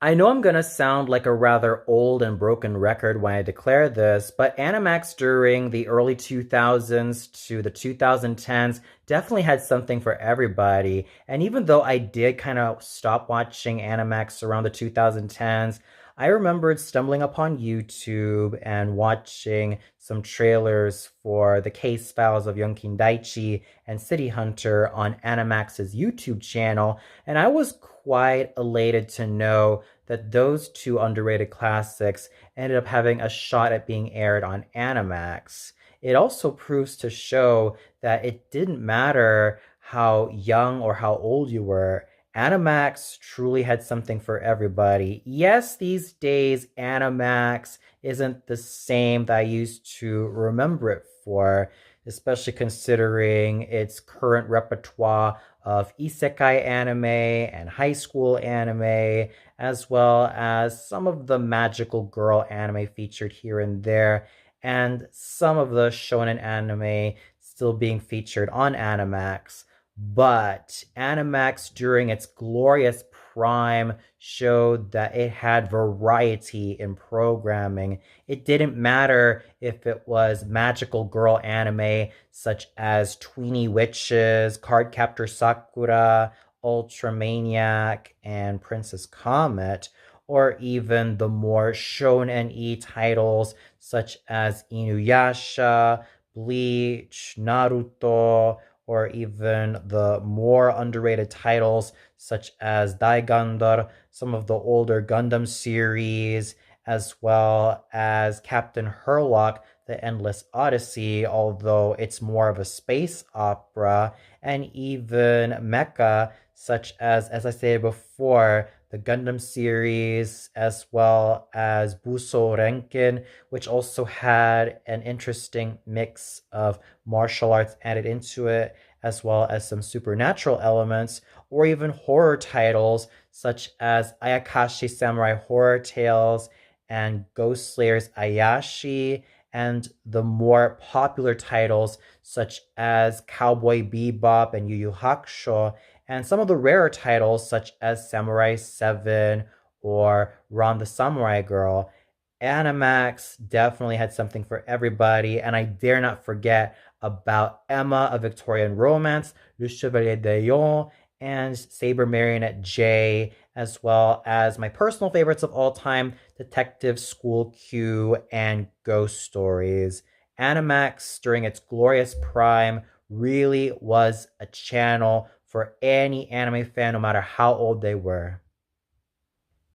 I know I'm gonna sound like a rather old and broken record when I declare this, but Animax during the early 2000s to the 2010s definitely had something for everybody. And even though I did kind of stop watching Animax around the 2010s, I remembered stumbling upon YouTube and watching some trailers for the case files of Yonkin Daichi and City Hunter on Animax's YouTube channel, and I was quite elated to know that those two underrated classics ended up having a shot at being aired on Animax. It also proves to show that it didn't matter how young or how old you were. Animax truly had something for everybody. Yes, these days Animax isn't the same that I used to remember it for, especially considering its current repertoire of isekai anime and high school anime, as well as some of the magical girl anime featured here and there, and some of the shonen anime still being featured on Animax. But Animax, during its glorious prime, showed that it had variety in programming. It didn't matter if it was magical girl anime such as Tweeny Witches, Cardcaptor Sakura, Ultramaniac, and Princess Comet, or even the more shonen-y titles such as Inuyasha, Bleach, Naruto, or even the more underrated titles such as Daigandar, some of the older Gundam series, as well as Captain Herlock, The Endless Odyssey, although it's more of a space opera, and even mecha, such as I said before, the Gundam series, as well as Buso Renkin, which also had an interesting mix of martial arts added into it, as well as some supernatural elements, or even horror titles such as Ayakashi Samurai Horror Tales and Ghost Slayer's Ayashi, and the more popular titles such as Cowboy Bebop and Yu Yu Hakusho, and some of the rarer titles such as Samurai 7 or Ron the Samurai Girl. Animax definitely had something for everybody, and I dare not forget about Emma, A Victorian Romance, Le Chevalier d'Aillon, and Saber Marionette J, as well as my personal favorites of all time, Detective School Q and Ghost Stories. Animax, during its glorious prime, really was a channel for any anime fan, no matter how old they were.